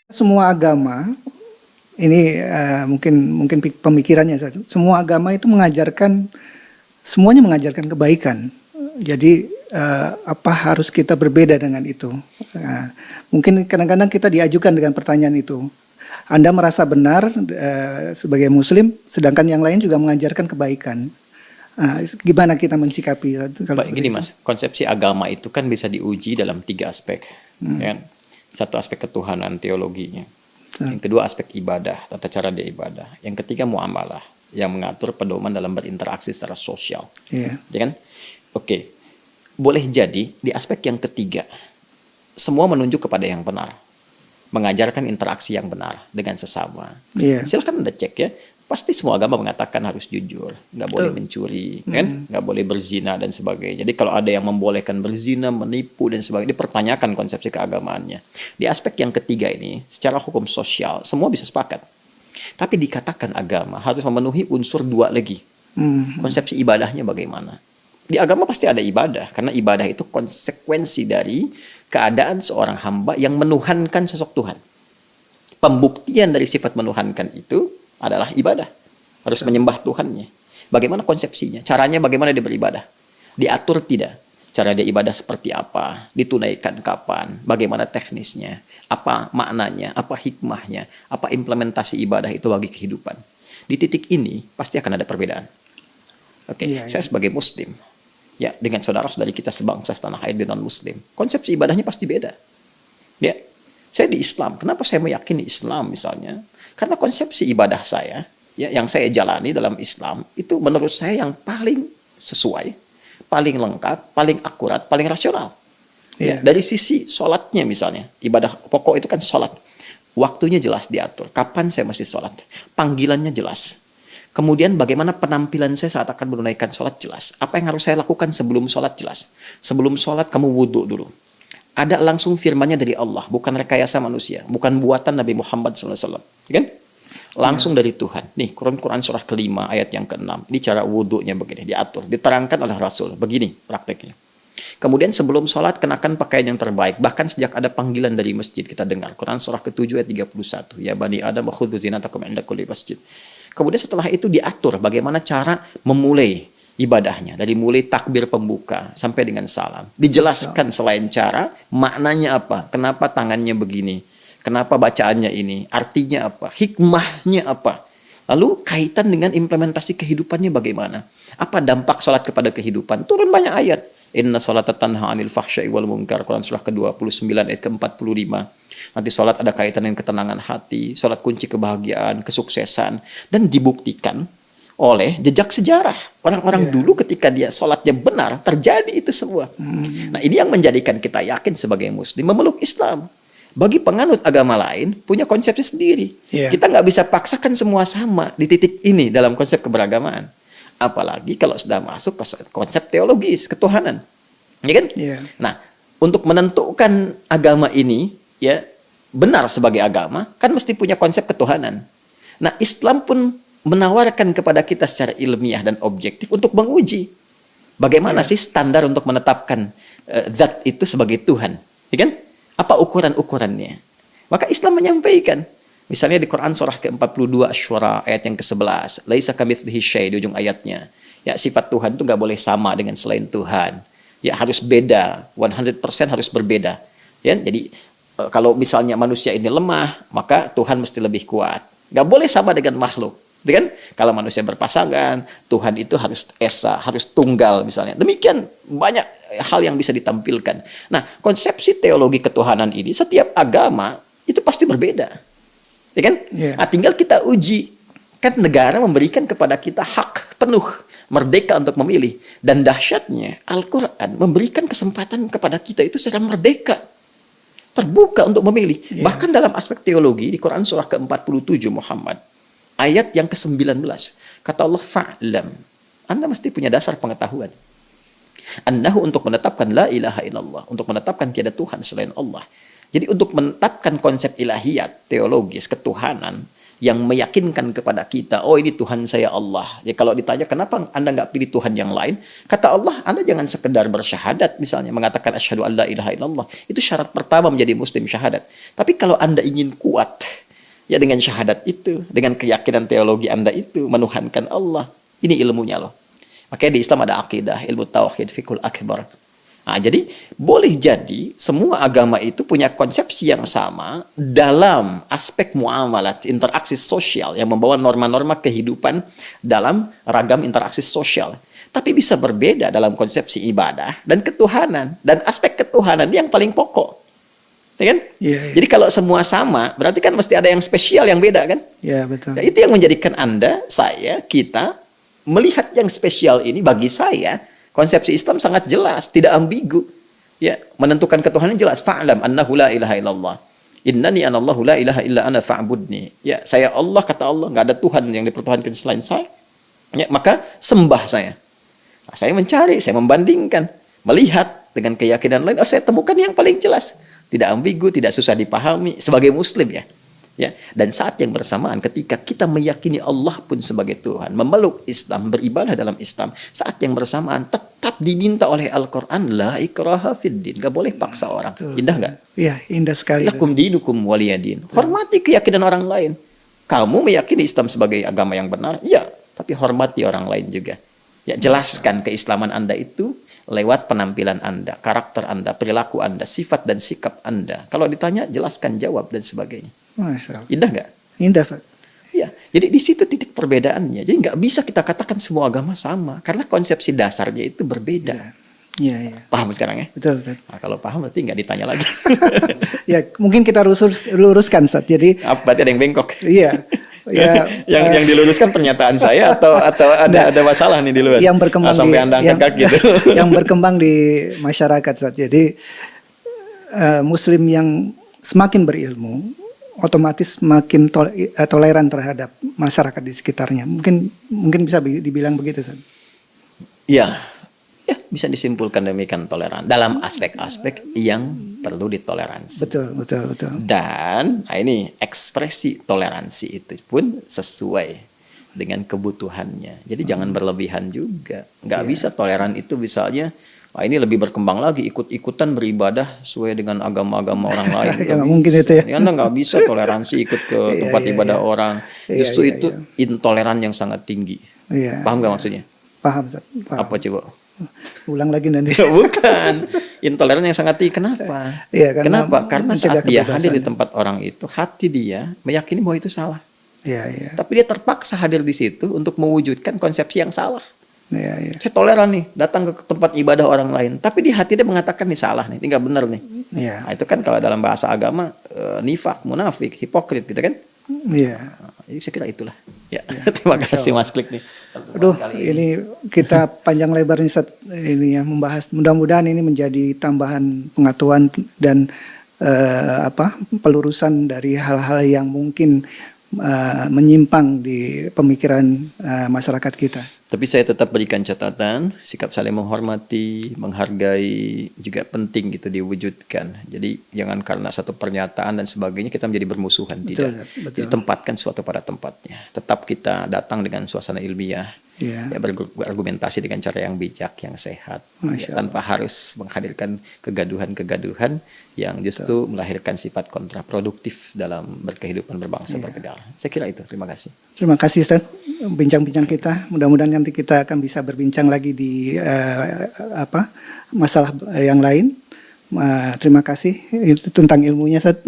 Semua agama ini mungkin pemikirannya saja. Semua agama itu semuanya mengajarkan kebaikan. Jadi apa harus kita berbeda dengan itu? Mungkin kadang-kadang kita diajukan dengan pertanyaan itu. Anda merasa benar sebagai Muslim, sedangkan yang lain juga mengajarkan kebaikan. Gimana kita mensikapi? Baik, gini Mas, konsepsi agama itu kan bisa diuji dalam 3 aspek. Ya. Satu aspek ketuhanan, teologinya. Yang kedua aspek ibadah, tata cara dia ibadah. Yang ketiga muamalah, yang mengatur pedoman dalam berinteraksi secara sosial. Yeah. Ya kan? Oke. Boleh jadi di aspek yang ketiga, semua menunjuk kepada yang benar. Mengajarkan interaksi yang benar dengan sesama. Yeah. Silahkan Anda cek ya. Pasti semua agama mengatakan harus jujur, nggak boleh mencuri, kan? Nggak boleh berzina dan sebagainya. Jadi kalau ada yang membolehkan berzina, menipu dan sebagainya, dipertanyakan konsepsi keagamaannya. Di aspek yang ketiga ini, secara hukum sosial, semua bisa sepakat. Tapi dikatakan agama harus memenuhi unsur 2 lagi. Konsepsi ibadahnya bagaimana? Di agama pasti ada ibadah, karena ibadah itu konsekuensi dari keadaan seorang hamba yang menuhankan sosok Tuhan. Pembuktian dari sifat menuhankan itu adalah ibadah. Harus menyembah Tuhannya. Bagaimana konsepsinya? Caranya bagaimana dia beribadah? Diatur tidak? Cara dia ibadah seperti apa? Ditunaikan kapan? Bagaimana teknisnya? Apa maknanya? Apa hikmahnya? Apa implementasi ibadah itu bagi kehidupan? Di titik ini pasti akan ada perbedaan. Oke, saya sebagai Muslim, ya dengan saudara-saudari kita sebangsa setanah air dan non-Muslim, konsepsi ibadahnya pasti beda. Ya, saya di Islam. Kenapa saya meyakini Islam misalnya? Karena konsepsi ibadah saya, ya, yang saya jalani dalam Islam, itu menurut saya yang paling sesuai, paling lengkap, paling akurat, paling rasional. Ya, dari sisi sholatnya misalnya, ibadah pokok itu kan sholat. Waktunya jelas diatur, kapan saya mesti sholat. Panggilannya jelas. Kemudian bagaimana penampilan saya saat akan menunaikan sholat jelas. Apa yang harus saya lakukan sebelum sholat jelas. Sebelum sholat kamu wudhu dulu. Ada langsung firmannya dari Allah, bukan rekayasa manusia, bukan buatan Nabi Muhammad SAW, kan? Langsung dari Tuhan. Nih, Quran surah ke-5 ayat yang ke-6. Ini cara wudhunya begini, diatur, diterangkan oleh Rasul. Begini prakteknya. Kemudian sebelum sholat kenakan pakaian yang terbaik. Bahkan sejak ada panggilan dari masjid kita dengar. Quran surah ke-7 ayat 31. Ya bani Adam khudzu zinatakum 'inda kulli masjid. Kemudian setelah itu diatur bagaimana cara memulai ibadahnya, dari mulai takbir pembuka sampai dengan salam. Dijelaskan selain cara, maknanya apa, kenapa tangannya begini, kenapa bacaannya ini, artinya apa, hikmahnya apa. Lalu kaitan dengan implementasi kehidupannya bagaimana. Apa dampak sholat kepada kehidupan? Turun banyak ayat. Inna sholata tanha 'anil fahsya'i wal munkar. Quran surah ke-29 ayat ke-45. Nanti sholat ada kaitan dengan ketenangan hati, sholat kunci kebahagiaan, kesuksesan, dan dibuktikan oleh jejak sejarah. Orang-orang dulu ketika dia sholatnya benar, terjadi itu semua. Nah, ini yang menjadikan kita yakin sebagai Muslim memeluk Islam. Bagi penganut agama lain, punya konsepsi sendiri. Kita nggak bisa paksakan semua sama di titik ini dalam konsep keberagamaan. Apalagi kalau sudah masuk ke konsep teologis, ketuhanan. Ya kan? Nah, untuk menentukan agama ini, ya benar sebagai agama, kan mesti punya konsep ketuhanan. Nah, Islam pun menawarkan kepada kita secara ilmiah dan objektif untuk menguji bagaimana sih standar untuk menetapkan zat itu sebagai Tuhan, ya kan? Apa ukuran-ukurannya? Maka Islam menyampaikan, misalnya di Quran surah ke-42 Asy-Syura ayat yang ke-11, laisa kamitslihi syai' di ujung ayatnya. Ya, sifat Tuhan itu nggak boleh sama dengan selain Tuhan. Ya, harus beda, 100% harus berbeda. Ya, jadi kalau misalnya manusia ini lemah, maka Tuhan mesti lebih kuat. Nggak boleh sama dengan makhluk. Kan? Kalau manusia berpasangan, Tuhan itu harus esa, harus tunggal misalnya. Demikian banyak hal yang bisa ditampilkan. Nah, konsepsi teologi ketuhanan ini setiap agama itu pasti berbeda. Ya kan? Nah, tinggal kita uji. Kan negara memberikan kepada kita hak penuh, merdeka untuk memilih. Dan dahsyatnya, Al-Quran memberikan kesempatan kepada kita itu secara merdeka. Terbuka untuk memilih. Bahkan dalam aspek teologi, di Quran surah ke-47 Muhammad, ayat yang ke-19, kata Allah, fa'lam. Anda mesti punya dasar pengetahuan. Annahu untuk menetapkan la ilaha illallah, untuk menetapkan tiada Tuhan selain Allah. Jadi untuk menetapkan konsep ilahiyat, teologis, ketuhanan, yang meyakinkan kepada kita, oh ini Tuhan saya Allah. Ya kalau ditanya kenapa Anda nggak pilih Tuhan yang lain, kata Allah, Anda jangan sekedar bersyahadat misalnya, mengatakan asyhadu an la ilaha illallah. Itu syarat pertama menjadi muslim, syahadat. Tapi kalau Anda ingin kuat, ya dengan syahadat itu, dengan keyakinan teologi Anda itu, menuhankan Allah. Ini ilmunya loh. Makanya di Islam ada akidah, ilmu tauhid, fikul akbar. Nah, jadi boleh jadi semua agama itu punya konsepsi yang sama dalam aspek muamalat, interaksi sosial yang membawa norma-norma kehidupan dalam ragam interaksi sosial. Tapi bisa berbeda dalam konsepsi ibadah dan ketuhanan. Dan aspek ketuhanan yang paling pokok. Ya kan? Iya, iya. Jadi kalau semua sama, berarti kan mesti ada yang spesial yang beda kan? Ya, betul. Nah, itu yang menjadikan Anda, saya, kita melihat yang spesial ini bagi saya. Konsepsi Islam sangat jelas, tidak ambigu. Ya, menentukan ketuhanan jelas. Fa'lam annahu la ilaha illallah. Innani anallahu la ilaha illa ana fa'budni. Ya, saya Allah, kata Allah, nggak ada Tuhan yang dipertuhankan selain saya. Ya, maka sembah saya. Nah, saya mencari, saya membandingkan, melihat dengan keyakinan lain, oh saya temukan yang paling jelas. Tidak ambigu, tidak susah dipahami sebagai muslim ya. Ya, dan saat yang bersamaan ketika kita meyakini Allah pun sebagai Tuhan, memeluk Islam, beribadah dalam Islam, saat yang bersamaan tetap diminta oleh Al-Quran, la ikraha fid din, gak boleh paksa orang. Betul, Indah nggak? Iya, indah sekali. Lakum dinukum waliyadin. Hormati keyakinan orang lain. Kamu meyakini Islam sebagai agama yang benar, ya, tapi hormati orang lain juga. Ya, jelaskan keislaman Anda itu lewat penampilan Anda, karakter Anda, perilaku Anda, sifat dan sikap Anda. Kalau ditanya, jelaskan, jawab, dan sebagainya. Masya Allah. Indah nggak? Indah, Pak. Ya, jadi di situ titik perbedaannya. Jadi nggak bisa kita katakan semua agama sama, karena konsepsi dasarnya itu berbeda. Iya, iya. Paham sekarang ya? Betul, betul. Nah, kalau paham berarti nggak ditanya lagi. Ya, mungkin kita luruskan, Ustaz. Jadi, Berarti ada yang bengkok. iya. Ya, yang diluruskan pernyataan saya atau ada masalah nih di luar. Yang berkembang sampai Anda angkat kaki gitu. Yang berkembang di masyarakat, Ustaz. Jadi, Muslim yang semakin berilmu, otomatis makin toleran terhadap masyarakat di sekitarnya. Mungkin bisa dibilang begitu, Ustaz. Ya, bisa disimpulkan demikian, toleran dalam aspek-aspek yang perlu ditoleransi. Betul, betul, betul. Dan ini ekspresi toleransi itu pun sesuai dengan kebutuhannya. Jadi jangan berlebihan juga. Nggak bisa toleran itu misalnya, ini lebih berkembang lagi, ikut-ikutan beribadah sesuai dengan agama-agama orang lain. Ya, mungkin itu ya. Anda nggak bisa toleransi ikut ke tempat ibadah orang. Justru itu intoleran yang sangat tinggi. Iya. Paham nggak maksudnya? Paham, Ustaz. Paham. Apa coba? Ulang lagi nanti. Bukan. Intoleran yang sangat tinggi. Kenapa? Iya, Kenapa? Karena saat dia kebebasan. hadir di tempat orang itu, hati dia meyakini bahwa itu salah. Iya, iya. Tapi dia terpaksa hadir di situ untuk mewujudkan konsepsi yang salah. Iya, iya. Saya toleran nih, datang ke tempat ibadah orang lain. Tapi di hati dia mengatakan ini salah nih, ini nggak benar nih. Iya. Nah, itu kan kalau dalam bahasa agama, nifak, munafik, hipokrit gitu kan. Iya. Jadi saya kira itulah. Ya, terima kasih Mas Klik nih. Aduh, ini kita panjang lebar nih Ustaz, ini ya membahas. Mudah-mudahan ini menjadi tambahan pengetahuan dan pelurusan dari hal-hal yang mungkin menyimpang di pemikiran masyarakat kita. Tapi saya tetap berikan catatan, sikap saling menghormati, menghargai juga penting gitu diwujudkan. Jadi jangan karena satu pernyataan dan sebagainya kita menjadi bermusuhan. Betul, tidak. betul. Jadi tempatkan sesuatu pada tempatnya. Tetap kita datang dengan suasana ilmiah, Ya. ya, berargumentasi dengan cara yang bijak, yang sehat, ya, tanpa harus menghadirkan kegaduhan-kegaduhan yang justru melahirkan sifat kontraproduktif dalam berkehidupan berbangsa bernegara. Saya kira itu. Terima kasih. Terima kasih Ustaz, bincang-bincang kita. Mudah-mudahan nanti kita akan bisa berbincang lagi di masalah yang lain. Terima kasih itu tentang ilmunya Ustaz.